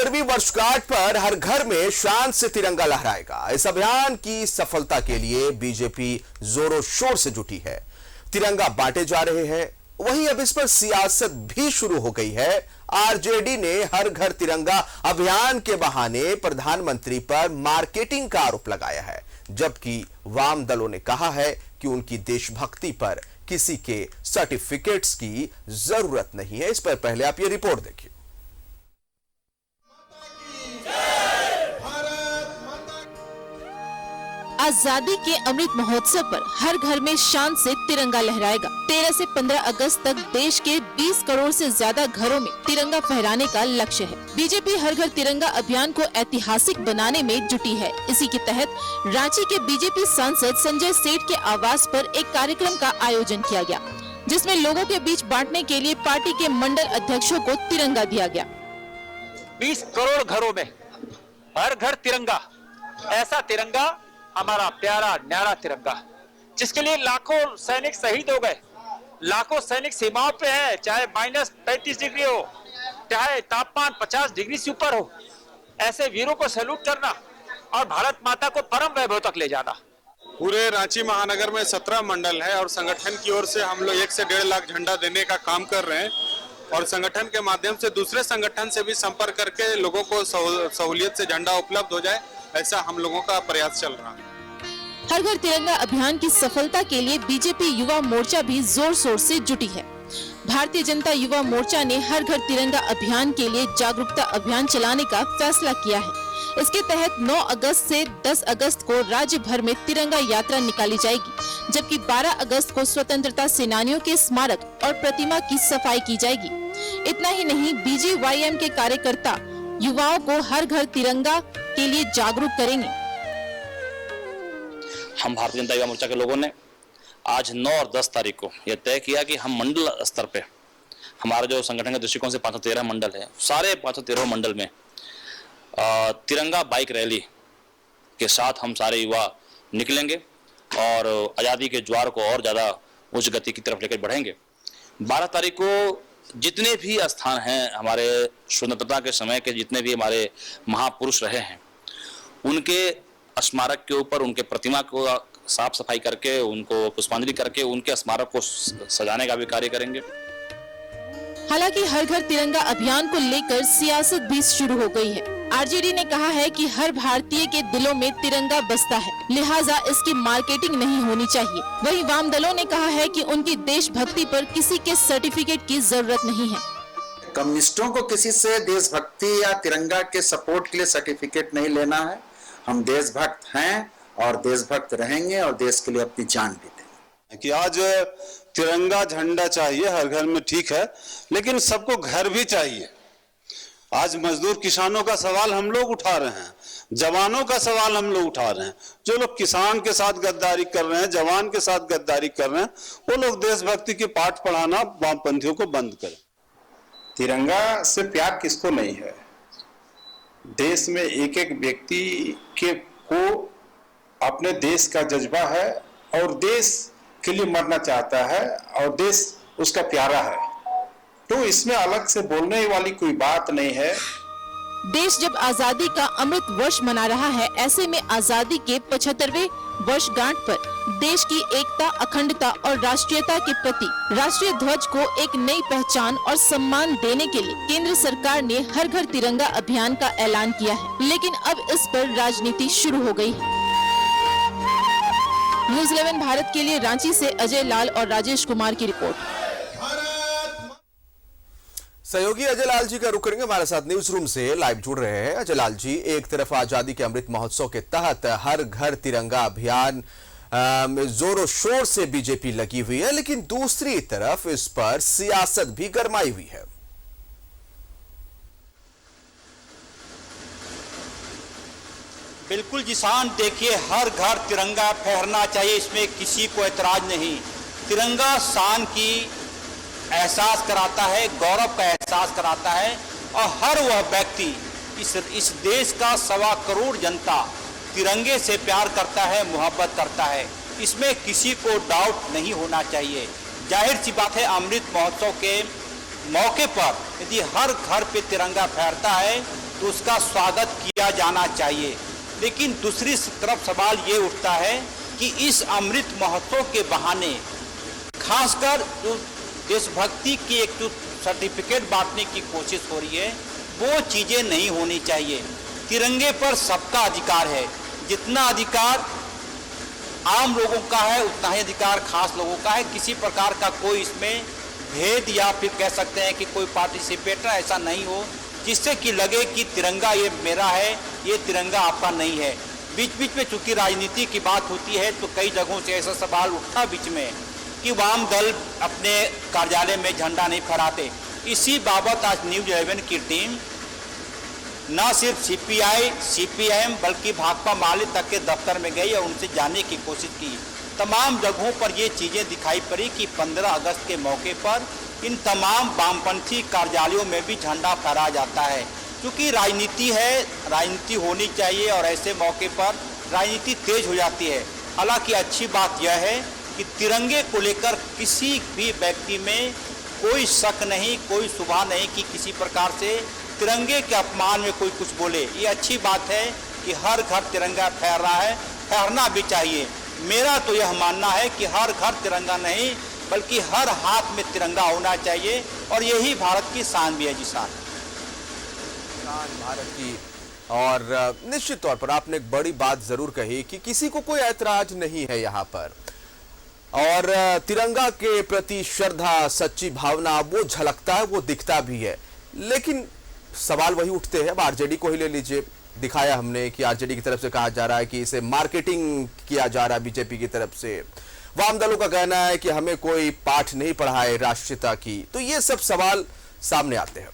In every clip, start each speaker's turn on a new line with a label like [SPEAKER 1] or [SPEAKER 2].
[SPEAKER 1] 75वीं वर्षगांठ पर हर घर में शान से तिरंगा लहराएगा। इस अभियान की सफलता के लिए बीजेपी जोरों शोर से जुटी है। तिरंगा बांटे जा रहे हैं, वहीं अब इस पर सियासत भी शुरू हो गई है। आरजेडी ने हर घर तिरंगा अभियान के बहाने प्रधानमंत्री पर मार्केटिंग का आरोप लगाया है, जबकि वाम दलों ने कहा है कि उनकी देशभक्ति पर किसी के सर्टिफिकेट्स की जरूरत नहीं है। इस पर पहले आप ये रिपोर्ट देखिए।
[SPEAKER 2] आजादी के अमृत महोत्सव पर हर घर में शान से तिरंगा लहराएगा। 13 से 15 अगस्त तक देश के 20 करोड़ से ज्यादा घरों में तिरंगा फहराने का लक्ष्य है। बीजेपी हर घर तिरंगा अभियान को ऐतिहासिक बनाने में जुटी है। इसी के तहत रांची के बीजेपी सांसद संजय सेठ के आवास पर एक कार्यक्रम का आयोजन किया गया, जिसमें लोगों के बीच बांटने के लिए पार्टी के मंडल अध्यक्षों को तिरंगा दिया गया।
[SPEAKER 3] 20 करोड़ घरों में हर घर तिरंगा, ऐसा तिरंगा हमारा प्यारा न्यारा तिरंगा, जिसके लिए लाखों सैनिक शहीद हो गए, लाखों सैनिक सीमाओं पे है, चाहे -35 डिग्री हो, चाहे तापमान 50 डिग्री से ऊपर हो। ऐसे वीरों को सैल्यूट करना और भारत माता को परम वैभव तक ले जाना।
[SPEAKER 4] पूरे रांची महानगर में 17 मंडल है और संगठन की ओर से हम लोग 1 से 1.5 लाख झंडा देने का काम कर रहे हैं और संगठन के माध्यम से दूसरे संगठन से भी संपर्क करके लोगों को सहूलियत से झंडा उपलब्ध हो जाए, ऐसा हम लोगों का प्रयास चल रहा है।
[SPEAKER 2] हर घर तिरंगा अभियान की सफलता के लिए बीजेपी युवा मोर्चा भी जोर शोर से जुटी है। भारतीय जनता युवा मोर्चा ने हर घर तिरंगा अभियान के लिए जागरूकता अभियान चलाने का फैसला किया है। इसके तहत 9 अगस्त से 10 अगस्त को राज्य भर में तिरंगा यात्रा निकाली जाएगी, जबकि 12 अगस्त को स्वतंत्रता सेनानियों के स्मारक और प्रतिमा की सफाई की जाएगी। इतना ही नहीं, बीजेवाईएम के कार्यकर्ता युवाओं को हर घर तिरंगा के लिए जागरूक करेंगे।
[SPEAKER 5] हम भारतीय जनता युवा मोर्चा के लोगों ने आज 9 और 10 तारीख को यह तय किया कि हम मंडल स्तर पे, हमारे जो संगठन के दृष्टिकोण से 513 मंडल है, सारे 513 मंडल में तिरंगा बाइक रैली के साथ हम सारे युवा निकलेंगे और आज़ादी के ज्वार को और ज़्यादा उच्च गति की तरफ लेकर बढ़ेंगे। 12 तारीख को जितने भी स्थान हैं हमारे स्वतंत्रता के समय के, जितने भी हमारे महापुरुष रहे हैं, उनके स्मारक के ऊपर उनके प्रतिमा को साफ सफाई करके, उनको पुष्पांजलि करके उनके स्मारक को सजाने का भी कार्य करेंगे।
[SPEAKER 2] हालांकि हर घर तिरंगा अभियान को लेकर सियासत भी शुरू हो गई है। आरजेडी ने कहा है कि हर भारतीय के दिलों में तिरंगा बसता है, लिहाजा इसकी मार्केटिंग नहीं होनी चाहिए। वहीं वाम दलों ने कहा है कि उनकी देशभक्ति पर किसी के सर्टिफिकेट की जरूरत नहीं है।
[SPEAKER 6] कम्युनिस्टों को किसी से देशभक्ति या तिरंगा के सपोर्ट के लिए सर्टिफिकेट नहीं लेना है। हम देशभक्त हैं और देशभक्त रहेंगे और देश के लिए अपनी जान भी देंगे।
[SPEAKER 4] कि आज तिरंगा झंडा चाहिए हर घर में, ठीक है, लेकिन सबको घर भी चाहिए। आज मजदूर किसानों का सवाल हम लोग उठा रहे हैं, जवानों का सवाल हम लोग उठा रहे हैं। जो लोग किसान के साथ गद्दारी कर रहे हैं, जवान के साथ गद्दारी कर रहे हैं, वो लोग देशभक्ति के पाठ पढ़ाना वामपंथियों को बंद करें।
[SPEAKER 7] तिरंगा से प्यार किसको नहीं है। देश में एक एक व्यक्ति को अपने देश का जज्बा है और देश के लिए मरना चाहता है और देश उसका प्यारा है, तो इसमें अलग से बोलने वाली कोई बात नहीं है।
[SPEAKER 2] देश जब आजादी का अमृत वर्ष मना रहा है, ऐसे में आजादी के 75वें वर्षगांठ पर देश की एकता, अखंडता और राष्ट्रीयता के प्रति राष्ट्रीय ध्वज को एक नई पहचान और सम्मान देने के लिए केंद्र सरकार ने हर घर तिरंगा अभियान का ऐलान किया है। लेकिन अब इस पर राजनीति शुरू हो गई है। न्यूज़ 11 भारत के लिए रांची से अजय लाल और राजेश कुमार की रिपोर्ट।
[SPEAKER 1] सहयोगी अजय लाल जी का रुख करेंगे, हमारे साथ न्यूज रूम से लाइव जुड़ रहे हैं। अजय लाल जी, एक तरफ आजादी के अमृत महोत्सव के तहत हर घर तिरंगा अभियान जोरों शोर से बीजेपी लगी हुई है, लेकिन दूसरी तरफ इस पर सियासत भी गरमाई हुई है।
[SPEAKER 8] बिल्कुल जिसान, देखिए हर घर तिरंगा फहरना चाहिए, इसमें किसी को ऐतराज नहीं। तिरंगा शान की एहसास कराता है, गौरव का एहसास कराता है और हर वह व्यक्ति इस देश का 1.25 करोड़ जनता तिरंगे से प्यार करता है, मोहब्बत करता है। इसमें किसी को डाउट नहीं होना चाहिए। जाहिर सी बात है, अमृत महोत्सव के मौके पर यदि हर घर पे तिरंगा फहरता है तो उसका स्वागत किया जाना चाहिए। लेकिन दूसरी तरफ सवाल ये उठता है कि इस अमृत महोत्सव के बहाने खासकर जो देशभक्ति की एक जो सर्टिफिकेट बांटने की कोशिश हो रही है वो चीज़ें नहीं होनी चाहिए। तिरंगे पर सबका अधिकार है, जितना अधिकार आम लोगों का है उतना ही अधिकार खास लोगों का है। किसी प्रकार का कोई इसमें भेद या फिर कह सकते हैं कि कोई पार्टिसिपेटर ऐसा नहीं हो जिससे कि लगे कि तिरंगा ये मेरा है, ये तिरंगा आपका नहीं है। बीच बीच में चूंकि राजनीति की बात होती है तो कई जगहों से ऐसा सवाल उठा बीच में कि वाम दल अपने कार्यालय में झंडा नहीं फहराते। इसी बाबत आज न्यूज 11 की टीम न सिर्फ सीपीआई, सीपीएम बल्कि भाकपा माले तक के दफ्तर में गई और उनसे जानने की कोशिश की। तमाम जगहों पर ये चीज़ें दिखाई पड़ी कि 15 अगस्त के मौके पर इन तमाम वामपंथी कार्यालयों में भी झंडा फहराया जाता है। क्योंकि राजनीति है, राजनीति होनी चाहिए और ऐसे मौके पर राजनीति तेज हो जाती है। हालांकि अच्छी बात यह है कि तिरंगे को लेकर किसी भी व्यक्ति में कोई शक नहीं, कोई शुबा नहीं कि किसी प्रकार से तिरंगे के अपमान में कोई कुछ बोले। ये अच्छी बात है कि हर घर तिरंगा फहर रहा है, फहरना भी चाहिए। मेरा तो यह मानना है कि हर घर तिरंगा नहीं बल्कि हर हाथ में तिरंगा होना चाहिए और यही भारत की शान भी है जी। शान
[SPEAKER 1] भारत की। और निश्चित तौर पर आपने एक बड़ी बात जरूर कही कि किसी को कोई ऐतराज नहीं है यहाँ पर, और तिरंगा के प्रति श्रद्धा, सच्ची भावना वो झलकता है, वो दिखता भी है। लेकिन सवाल वही उठते हैं। अब आरजेडी को ही ले लीजिए, दिखाया हमने कि आरजेडी की तरफ से कहा जा रहा है कि इसे मार्केटिंग किया जा रहा है बीजेपी की तरफ से। वाम दलों का कहना है कि हमें कोई पाठ नहीं पढ़ा है राष्ट्रीयता की। तो ये सब सवाल सामने आते हैं।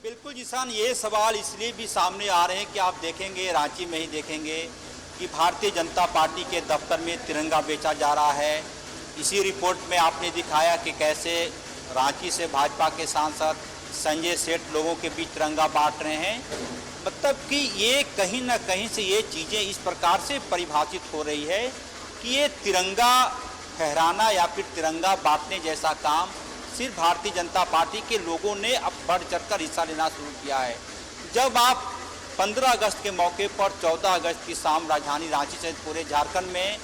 [SPEAKER 8] बिल्कुल जिसान, ये सवाल इसलिए भी सामने आ रहे हैं कि आप देखेंगे, रांची में ही देखेंगे कि भारतीय जनता पार्टी के दफ्तर में तिरंगा बेचा जा रहा है। इसी रिपोर्ट में आपने दिखाया कि कैसे रांची से भाजपा के सांसद संजय सेठ लोगों के बीच तिरंगा बांट रहे हैं। मतलब कि ये कहीं ना कहीं से ये चीज़ें इस प्रकार से परिभाषित हो रही है कि ये तिरंगा फहराना या फिर तिरंगा बांटने जैसा काम सिर्फ भारतीय जनता पार्टी के लोगों ने अब बढ़ चढ़कर हिस्सा लेना शुरू किया है। जब आप 15 अगस्त के मौके पर 14 अगस्त की शाम राजधानी रांची सहित पूरे झारखंड में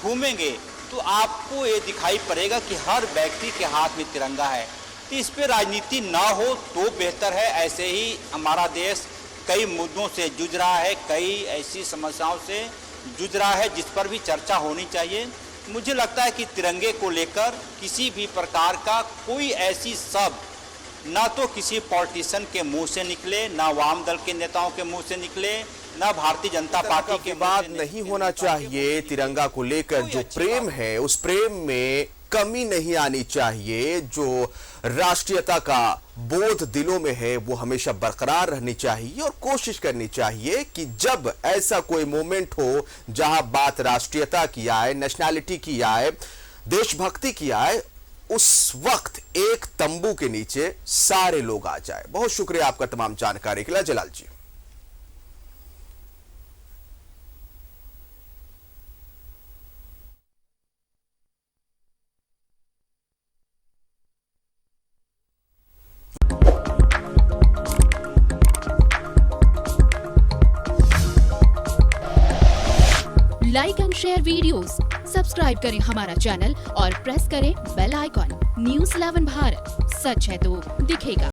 [SPEAKER 8] घूमेंगे तो आपको ये दिखाई पड़ेगा कि हर व्यक्ति के हाथ में तिरंगा है। तो इस पर राजनीति ना हो तो बेहतर है। ऐसे ही हमारा देश कई मुद्दों से जूझ रहा है, कई ऐसी समस्याओं से जूझ रहा है जिस पर भी चर्चा होनी चाहिए। मुझे लगता है कि तिरंगे को लेकर किसी भी प्रकार का कोई ऐसी शब्द ना तो किसी पॉलिटिशियन के मुंह से निकले, ना वाम दल के नेताओं के मुंह से निकले, ना भारतीय जनता पार्टी के
[SPEAKER 1] बात नहीं होना चाहिए। तिरंगा को लेकर जो प्रेम है उस प्रेम में कमी नहीं आनी चाहिए। जो राष्ट्रीयता का बोध दिलों में है वो हमेशा बरकरार रहनी चाहिए और कोशिश करनी चाहिए कि जब ऐसा कोई मोमेंट हो जहां बात राष्ट्रीयता की आए, नेशनैलिटी की आए, देशभक्ति की आए, उस वक्त एक तंबू के नीचे सारे लोग आ जाए। बहुत शुक्रिया आपका तमाम जानकारी के लिए Jalal ji.
[SPEAKER 9] Like and share videos, subscribe करें हमारा चैनल और प्रेस करें बेल आइकॉन। न्यूज़ 11 भारत, सच है तो दिखेगा।